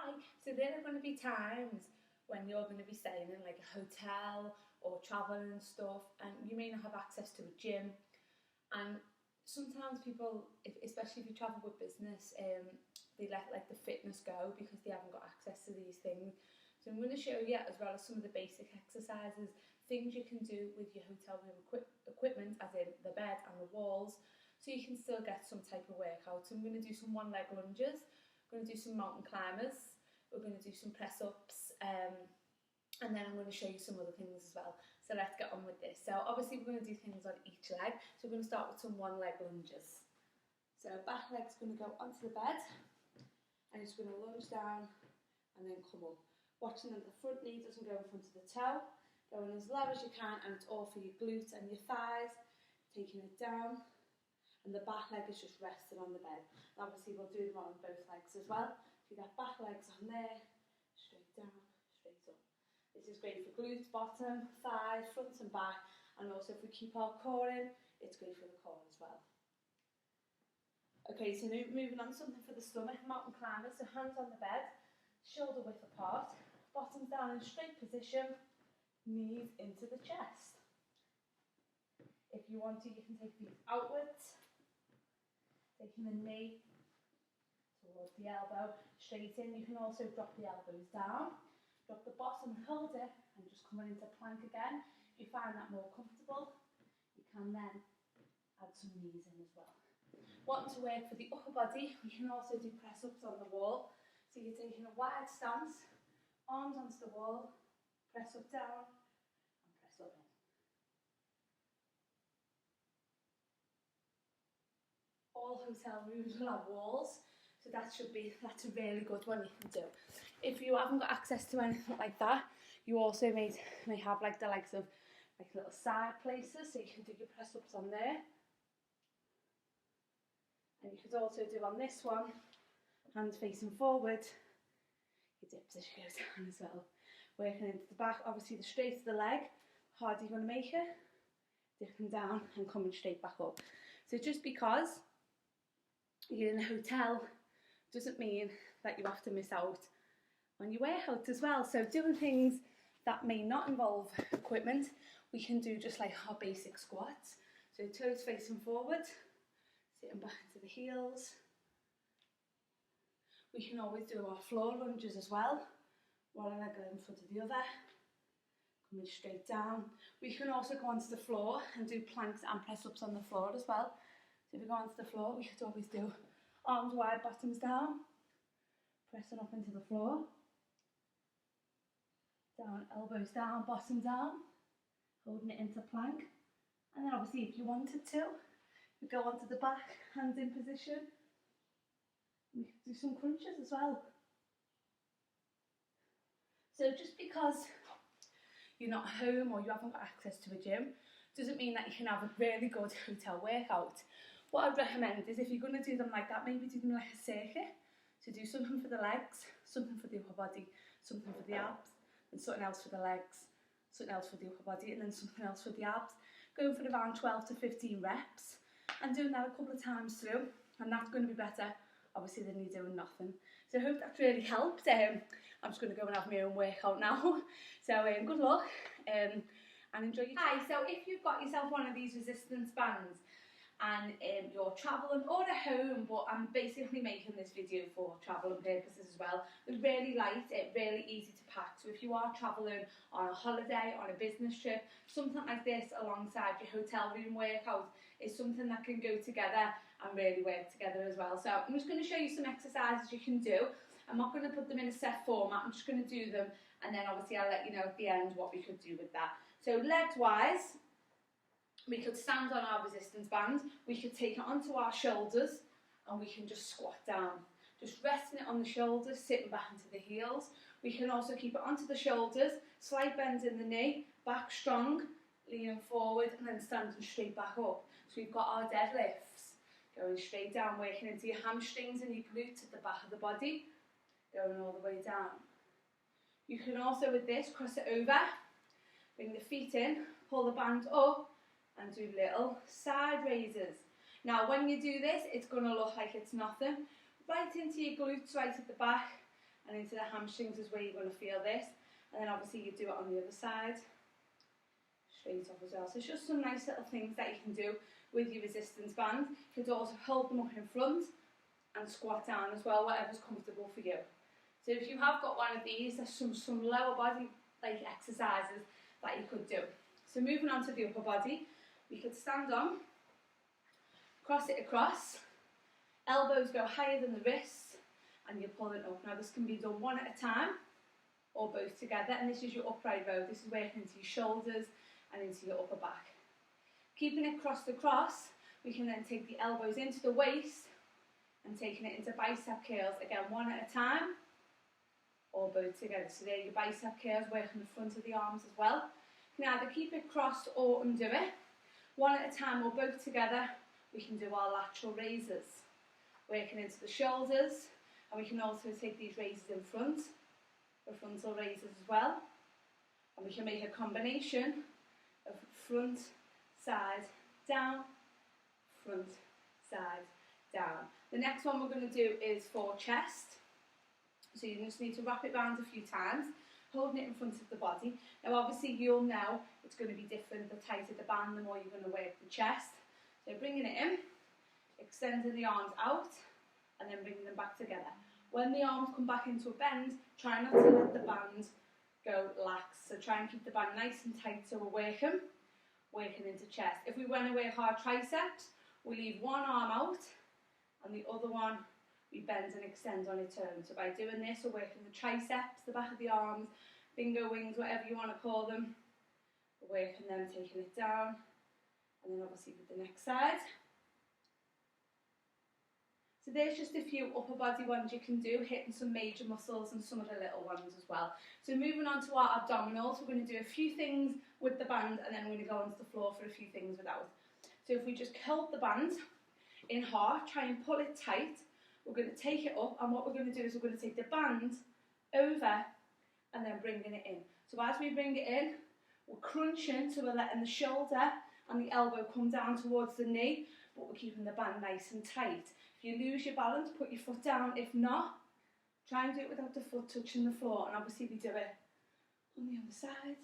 Hi. So there are going to be times when you're going to be staying in like a hotel or traveling and stuff, and you may not have access to a gym. And sometimes people, especially if you travel with business, they let like the fitness go because they haven't got access to these things. So I'm going to show you, as well as some of the basic exercises, things you can do with your hotel room equipment, as in the bed and the walls, so you can still get some type of workout. So I'm going to do some one leg lunges, I'm going to do some mountain climbers, we're going to do some press ups, and then I'm going to show you some other things as well. So let's get on with this. So obviously we're going to do things on each leg. So we're going to start with some one leg lunges. So back leg's going to go onto the bed, and it's going to lunge down and then come up. Watching that the front knee doesn't go in front of the toe, going as low as you can, and it's all for your glutes and your thighs, taking it down, and the back leg is just resting on the bed. And obviously we'll do them on both legs as well. So you got back legs on there, straight down, straight up. This is great for glutes, bottom, thighs, front and back, and also if we keep our core in, it's great for the core as well. Okay, so now moving on to something for the stomach, mountain climbers. So hands on the bed, shoulder width apart, bottoms down in straight position, knees into the chest. If you want to, you can take these outwards, taking the knee towards the elbow, straight in. You can also drop the elbows down, drop the bottom, hold it, and just coming into plank again. If you find that more comfortable, you can then add some knees in as well. Wanting to work for the upper body, we can also do press-ups on the wall. So you're taking a wide stance, arms onto the wall, press up down, and press up in. All hotel rooms will have walls, so that's a really good one you can do. If you haven't got access to anything like that, you also may have like the likes of like little side places, so you can do your press-ups on there. And you could also do on this one, hands facing forward, your dips as you go down as well. Working into the back, obviously the straighter the leg, the harder you're going to make it, dipping down and coming straight back up. So just because you're in a hotel doesn't mean that you have to miss out on your workout as well. So doing things that may not involve equipment, we can do just like our basic squats. So toes facing forward, sitting back into the heels. We can always do our floor lunges as well, one leg in front of the other, coming straight down. We can also go onto the floor and do planks and press ups on the floor as well. So if we go onto the floor, we could always do arms wide, bottoms down, pressing up into the floor, down, elbows down, bottom down, holding it into plank. And then obviously if you wanted to, we go onto the back, hands in position. We can do some crunches as well. So just because you're not home or you haven't got access to a gym, doesn't mean that you can have a really good hotel workout. What I'd recommend is if you're going to do them like that, maybe do them like a circuit. So do something for the legs, something for the upper body, something for the abs, and something else for the legs, something else for the upper body, and then something else for the abs. Going for around 12 to 15 reps and doing that a couple of times through, and that's going to be better obviously than you doing nothing. So I hope that's really helped. I'm just going to go and have my own workout now. So good luck and enjoy your trip. Hi, so if you've got yourself one of these resistance bands and you're travelling or at home, but I'm basically making this video for travelling purposes as well. They're really light, really easy to pack. So if you are travelling on a holiday, on a business trip, something like this alongside your hotel room workout is something that can go together and really work together as well. So I'm just going to show you some exercises you can do. I'm not going to put them in a set format, I'm just going to do them, and then obviously I'll let you know at the end what we could do with that. So legs wise, we could stand on our resistance band, we could take it onto our shoulders, and we can just squat down. Just resting it on the shoulders, sitting back into the heels. We can also keep it onto the shoulders, slight bends in the knee, back strong, leaning forward, and then standing straight back up. So we've got our deadlifts, going straight down, working into your hamstrings and your glutes at the back of the body, going all the way down. You can also, with this, cross it over, bring the feet in, pull the band up, and do little side raises. Now when you do this, it's going to look like it's nothing. Right into your glutes, right at the back, and into the hamstrings is where you're going to feel this. And then obviously you do it on the other side, straight up as well. So it's just some nice little things that you can do with your resistance band. You could also hold them up in front and squat down as well, whatever's comfortable for you. So if you have got one of these, there's some lower body like exercises that you could do. So moving on to the upper body, you could stand on, cross it across, elbows go higher than the wrists, and you're pulling up. Now this can be done one at a time or both together, and this is your upright row. This is working into your shoulders and into your upper back. Keeping it crossed across, we can then take the elbows into the waist and taking it into bicep curls, again one at a time or both together. So there your bicep curls, working the front of the arms as well. You can either keep it crossed or undo it. One at a time or both together, we can do our lateral raises, working into the shoulders, and we can also take these raises in front, the frontal raises as well. And we can make a combination of front, side, down, front, side, down. The next one we're going to do is for chest. So you just need to wrap it around a few times, holding it in front of the body. Now obviously you'll know it's going to be different, the tighter the band, the more you're going to work the chest. So bringing it in, extending the arms out, and then bringing them back together. When the arms come back into a bend, try not to let the band go lax. So try and keep the band nice and tight so we're working into chest. If we want to work hard triceps, we leave one arm out and the other one we bend and extend on its own. So by doing this, we're working the triceps, the back of the arms, bingo wings, whatever you want to call them. We're working them, taking it down, and then obviously with the next side. So there's just a few upper body ones you can do, hitting some major muscles and some of the little ones as well. So moving on to our abdominals, we're going to do a few things with the band and then we're going to go onto the floor for a few things without. So if we just hold the band in half, try and pull it tight, we're going to take it up, and what we're going to do is we're going to take the band over and then bringing it in. So as we bring it in, we're crunching, so we're letting the shoulder and the elbow come down towards the knee, but we're keeping the band nice and tight. If you lose your balance, put your foot down. If not, try and do it without the foot touching the floor, and obviously we do it on the other side.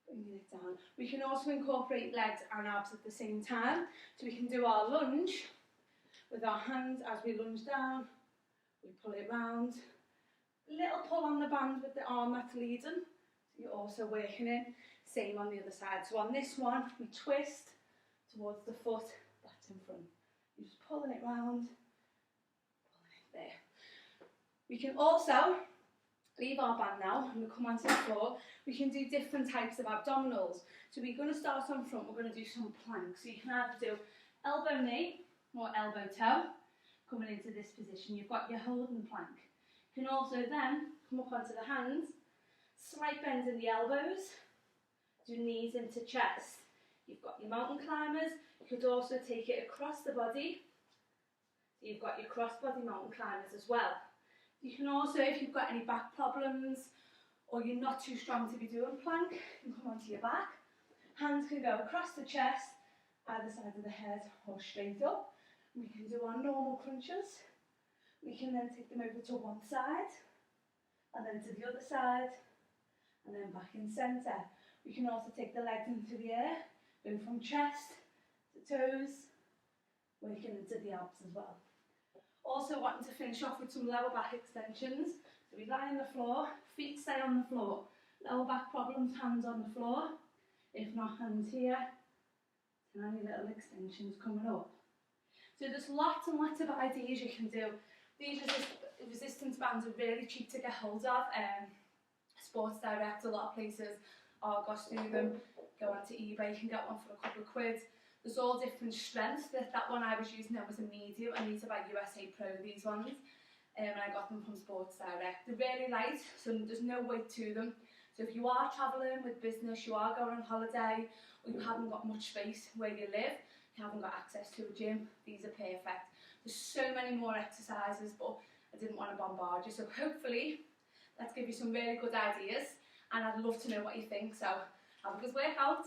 Bringing it down. We can also incorporate legs and abs at the same time, so we can do our lunge with our hands as we lunge down, we pull it round. Little pull on the band with the arm that's leading, so you're also working it. Same on the other side. So on this one, we twist towards the foot that's in front. You're just pulling it round, pulling it there. We can also leave our band now and we come onto the floor. We can do different types of abdominals. So we're going to start on front, we're going to do some planks. So you can either do elbow knee or elbow toe, coming into this position. You've got your holding plank. You can also then come up onto the hands, slight bend in the elbows, do knees into chest. You've got your mountain climbers. You could also take it across the body. So you've got your cross-body mountain climbers as well. You can also, if you've got any back problems or you're not too strong to be doing plank, you can come onto your back. Hands can go across the chest, either side of the head or straight up. We can do our normal crunches. We can then take them over to one side and then to the other side and then back in centre. We can also take the legs into the air, going from chest to toes, working into the abs as well. Also wanting to finish off with some lower back extensions. So we lie on the floor, feet stay on the floor. Lower back problems, hands on the floor. If not, hands here. Tiny little extensions coming up. So there's lots and lots of ideas you can do. These resistance bands are really cheap to get hold of. Sports Direct, a lot of places, Argos do them. Go onto eBay, you can get one for a couple of quid. There's all different strengths. That one I was using there was a medium. I need to buy USA Pro, these ones. And I got them from Sports Direct. They're really light, so there's no weight to them. So if you are travelling with business, you are going on holiday, or you haven't got much space where you live, you haven't got access to a gym, these are perfect. There's so many more exercises, but I didn't want to bombard you. So hopefully, let's give you some really good ideas, and I'd love to know what you think. So have a good workout.